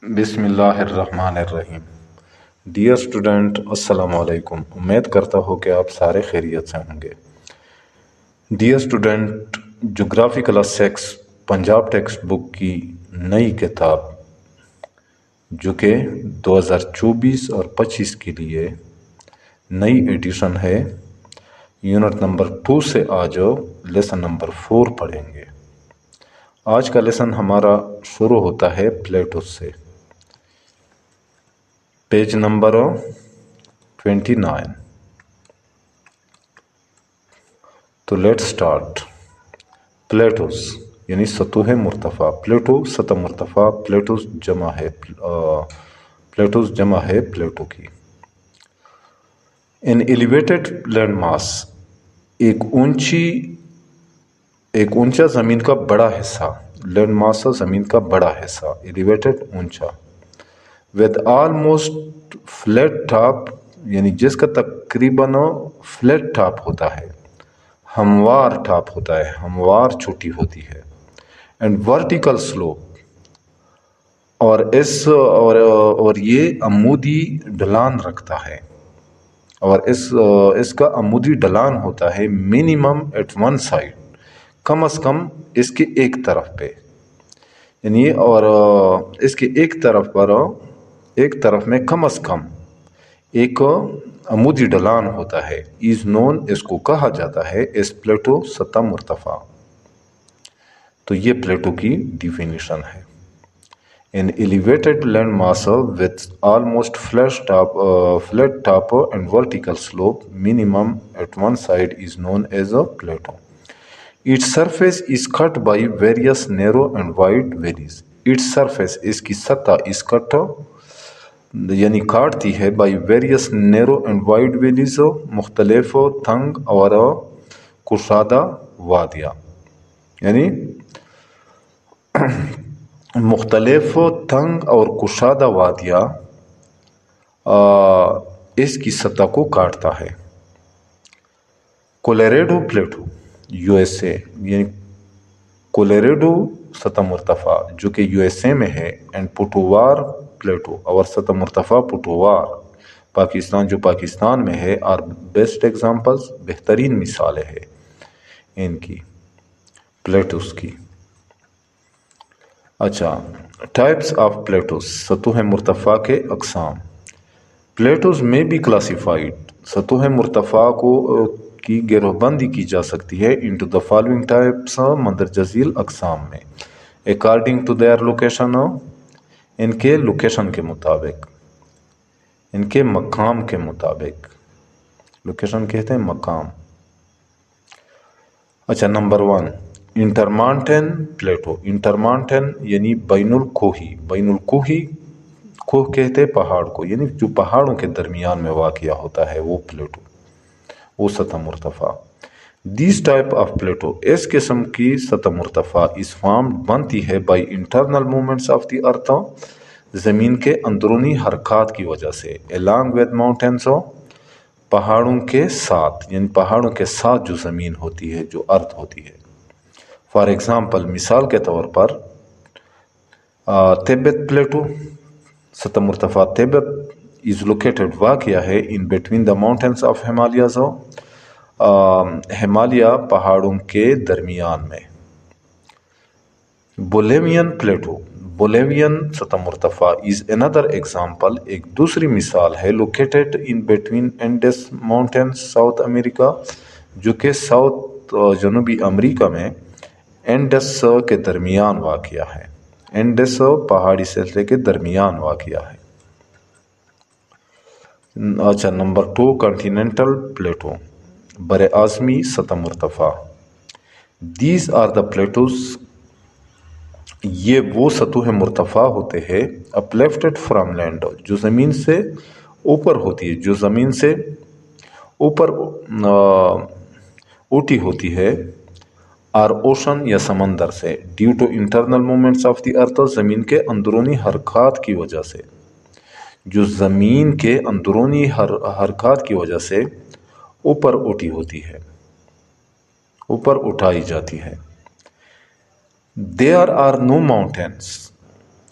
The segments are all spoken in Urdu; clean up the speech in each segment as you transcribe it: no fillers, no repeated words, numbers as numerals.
بسم اللہ الرحمن الرحیم۔ ڈیئر اسٹوڈنٹ، السلام علیکم۔ امید کرتا ہوں کہ آپ سارے خیریت سے ہوں گے۔ ڈیئر اسٹوڈنٹ، جغرافی کلاس 6 پنجاب ٹیکسٹ بک کی نئی کتاب جو کہ 2024 اور 25 کے لیے نئی ایڈیشن ہے، یونٹ نمبر 2 سے آج لیسن نمبر 4 پڑھیں گے۔ آج کا لیسن ہمارا شروع ہوتا ہے پلیٹو سے، پیج نمبر 29۔ تو لیٹ سٹارٹ۔ پلیٹوس یعنی سطوح مرتفع۔ پلیٹو سطح مرتفع، پلیٹوس جمع ہے پلیٹو کی۔ ان ایلیویٹڈ لینڈ ماس، ایک اونچا زمین کا بڑا حصہ، لینڈ ماس زمین کا بڑا حصہ، ایلیویٹڈ اونچا، with almost flat top یعنی جس کا تقریباً فلیٹ ٹاپ ہوتا ہے، ہموار ٹاپ ہوتا ہے، ہموار چوٹی ہوتی ہے، اینڈ ورٹیکل سلوپ، اور یہ عمودی ڈھلان رکھتا ہے، اور اس کا عمودی ڈھلان ہوتا ہے منیمم ایٹ ون سائڈ، کم از کم اس کے ایک طرف پہ، یعنی اور اس کے ایک طرف میں کم از کم ایک عمودی ڈھلان ہوتا ہے، از نون، اس کو کہا جاتا ہے اس پلیٹو سطح مرتفع۔ تو یہ پلیٹو کی ڈیفینیشن ہے۔ an elevated land mass with almost flat top and vertical slope minimum at one side is known as a plateau. Its surface is cut by various narrow and wide valleys. Its surface اس کی سطح is cut یعنی کاٹتی ہے by various narrow and wide valleys مختلف تنگ اور کشادہ وادیاں، یعنی مختلف تنگ اور کشادہ وادیاں اس کی سطح کو کاٹتا ہے۔ کولیریڈو پلیٹو USA یعنی کولیریڈو سطح مرتفع جو کہ USA میں ہے، اینڈ پٹوار پلیٹو اور سطح مرتفع پٹوار پاکستان میں ہے، اور بیسٹ ایگزامپلز بہترین مثالیں ہیں ان کی پلیٹوس کی۔ اچھا، ٹائپس آف پلیٹوس، سطوح مرتفع کے اقسام۔ پلیٹوز میں بھی کلاسیفائڈ، سطوح مرتفع کی گروہ بندی کی جا سکتی ہے انٹو دا فالوئنگ ٹائپس، مندرجہ ذیل اقسام میں، اکارڈنگ ٹو دیئر لوکیشن، ان کے لوکیشن کے مطابق، ان کے مقام کے مطابق، لوکیشن کہتے ہیں مقام۔ اچھا، نمبر 1 انٹرمانٹین پلیٹو۔ انٹرمانٹین یعنی بین الکوہی، کوہ کہتے ہیں پہاڑ کو، یعنی جو پہاڑوں کے درمیان میں واقع ہوتا ہے وہ پلیٹو، وہ سطح مرتفع۔ دیس ٹائپ آف پلیٹو، اس قسم کی سطح مرتفع اس فارم بنتی ہے by internal movements of the earth, زمین کے اندرونی حرکات کی وجہ سے، along with mountains، پہاڑوں کے ساتھ، یعنی پہاڑوں کے ساتھ جو زمین ہوتی ہے، جو ارتھ ہوتی ہے۔ فار ایگزامپل، مثال کے طور پر تبت پلیٹو، سطح مرتفع تبت is located واقع ہے in between the mountains of Himalayas، Himalaya پہاڑوں کے درمیان میں۔ بولیوین پلیٹو، بولیوین سطح مرتفع is another example، ایک دوسری مثال ہے، located in between Andes Mountains، South America, جو کہ جنوبی امریکہ میں اینڈس کے درمیان واقع ہے، اینڈس پہاڑی سلسلے کے درمیان واقع ہے۔ اچھا، نمبر 2 کنٹیننٹل پلیٹو، بر اعظمی سطح مرتفع۔ دیز آر دا پلیٹوز، یہ وہ سطوح مرتفع ہوتے ہیں اپلفٹڈ فرام لینڈ، جو زمین سے اوپر ہوتی ہے، جو زمین سے اوپر اٹھی ہوتی ہے، اور اوشن یا سمندر سے، due to internal movements of the earth, زمین کے اندرونی حرکات کی وجہ سے، جو زمین کے اندرونی حرکات کی وجہ سے اوپر اٹھی ہوتی ہے، اوپر اٹھائی جاتی ہے۔ There are no mountains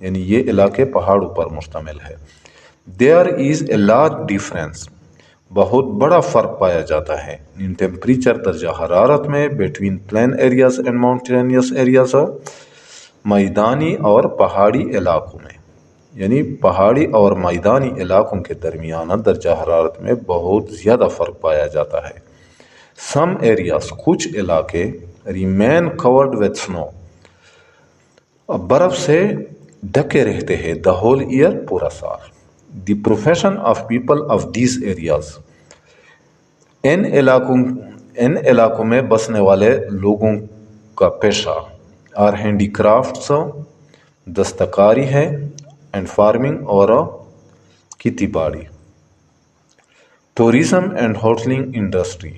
یعنی یہ علاقے پہاڑوں پر مشتمل ہے. There is a large difference, بہت بڑا فرق پایا جاتا ہے ان ٹیمپریچر درجہ حرارت میں between plain areas and mountainous areas, میدانی اور پہاڑی علاقوں میں، یعنی پہاڑی اور میدانی علاقوں کے درمیان درجہ حرارت میں بہت زیادہ فرق پایا جاتا ہے. سم ایریاز، کچھ علاقے، ریمین کورڈ وتھ سنو، برف سے ڈھکے رہتے ہیں دا ہول ایئر، پورا سال. The profession of people of these areas, ان علاقوں میں بسنے والے لوگوں کا پیشہ، اور ہینڈی کرافٹس، دستکاری ہے، اینڈ فارمنگ اور کھیتی باڑی. ٹورزم اینڈ ہوٹلنگ انڈسٹری،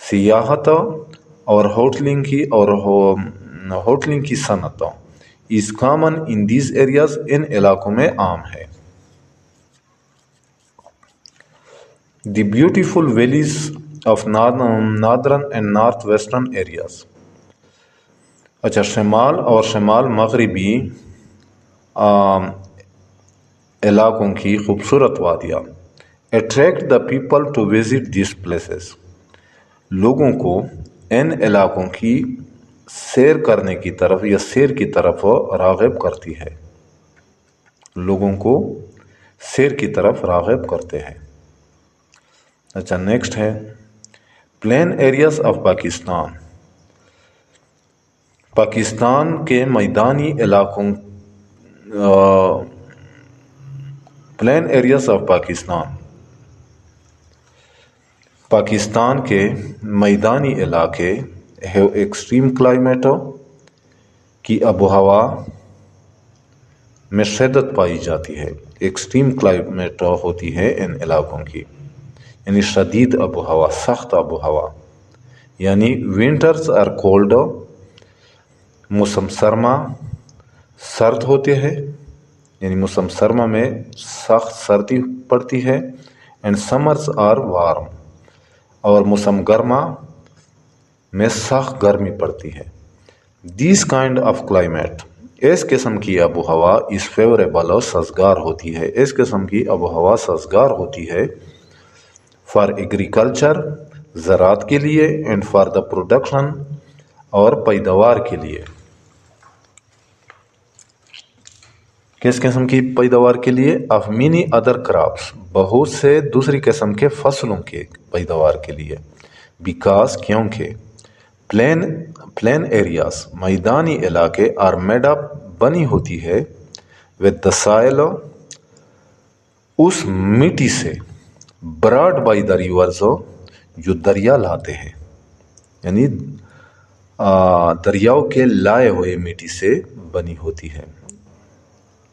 سیاحت اور ہوٹلنگ کی صنعت is common in these areas, ان علاقوں میں عام ہے. The beautiful valleys of northern and north western areas, اچھا شمال اور شمال مغربی علاقوں کی خوبصورت وادیاں. Attract the people to visit these places, لوگوں کو ان علاقوں کی سیر کرنے کی طرف یا سیر کی طرف راغب کرتی ہے، لوگوں کو سیر کی طرف راغب کرتے ہیں. اچھا نیکسٹ ہے plain areas of Pakistan, Pakistan کے میدانی علاقوں. پلین ایریاز آف پاکستان کے میدانی علاقے ہیو ایکسٹریم کلائمیٹ، کی آب و ہوا میں شدت پائی جاتی ہے. ایکسٹریم کلائمیٹ ہوتی ہے ان علاقوں کی، یعنی شدید آب و ہوا، سخت آب و ہوا. یعنی ونٹرز آر کولڈ، موسم سرما سرد ہوتے ہیں، یعنی موسم سرما میں سخت سردی پڑتی ہے. اینڈ سمرز آر وارم، اور موسم گرما میں سخت گرمی پڑتی ہے. دیس کائنڈ آف کلائمیٹ، اس قسم کی آب و ہوا از فیوریبل، سازگار ہوتی ہے، اس قسم کی آب و ہوا سازگار ہوتی ہے فار ایگریکلچر، زراعت کے لیے، اینڈ فار دا پروڈکشن، اور پیداوار کے لیے. کس قسم کی پیداوار کے لیے؟ آف مینی ادر کراپس، بہت سے دوسری قسم کے فصلوں کے پیداوار کے لیے. بیکاز، کیونکہ پلین ایریاز، میدانی علاقے، آر میڈ اپ، بنی ہوتی ہے، ود دا سائل، اس مٹی سے، براڈ بائی دا ریورز، جو دریا لاتے ہیں، یعنی دریاؤں کے لائے ہوئے مٹی سے بنی ہوتی ہے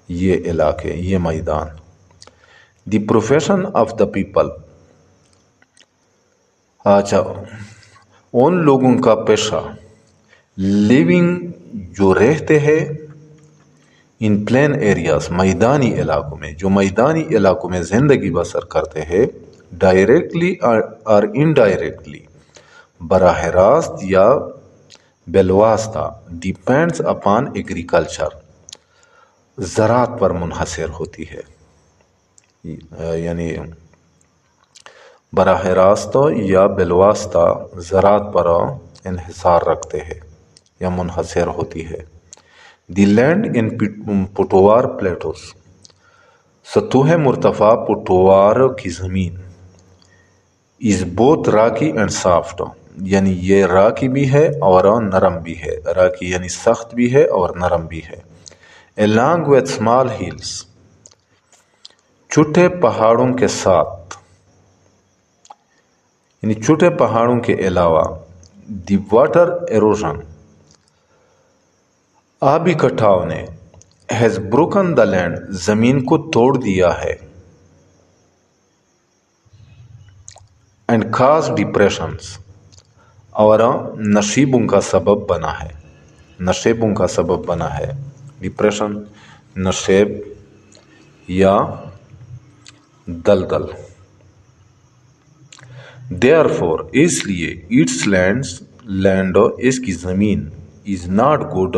یہ علاقے، یہ میدان. دی پروفیشن آف دا پیپل، اچھا ان لوگوں کا پیشہ، لیونگ، جو رہتے ہیں، ان پلین ایریاز، میدانی علاقوں میں، جو میدانی علاقوں میں زندگی بسر کرتے ہیں، ڈائریکٹلی اور انڈائریکٹلی، براہ راست یا بالواسطہ، ڈیپینڈز اپان ایگریکلچر، زراعت پر منحصر ہوتی ہے. یعنی براہ راست یا بالواسطہ زراعت پر انحصار رکھتے ہیں یا منحصر ہوتی ہے. دی لینڈ ان پٹوار پلیٹوز، سطوح مرتفع پٹوار کی زمین، is both Rocky and soft, یعنی یہ راکی بھی ہے اور نرم بھی ہے، راکی یعنی سخت بھی ہے اور نرم بھی ہے. along with small hills، چھوٹے پہاڑوں کے ساتھ، یعنی چھوٹے پہاڑوں کے علاوہ. دی واٹر ایروژن، آبی کٹاؤ نے، ہیز بروکن دا لینڈ، زمین کو توڑ دیا ہے. اینڈ کاز ڈپریشنز، اور نشیبوں کا سبب بنا ہے، نشیبوں کا سبب بنا ہے. ڈپریشن، نشیب یا دلدل. دیئرفور، اس لیے، اٹس لینڈ، اس کی زمین، از ناٹ گڈ،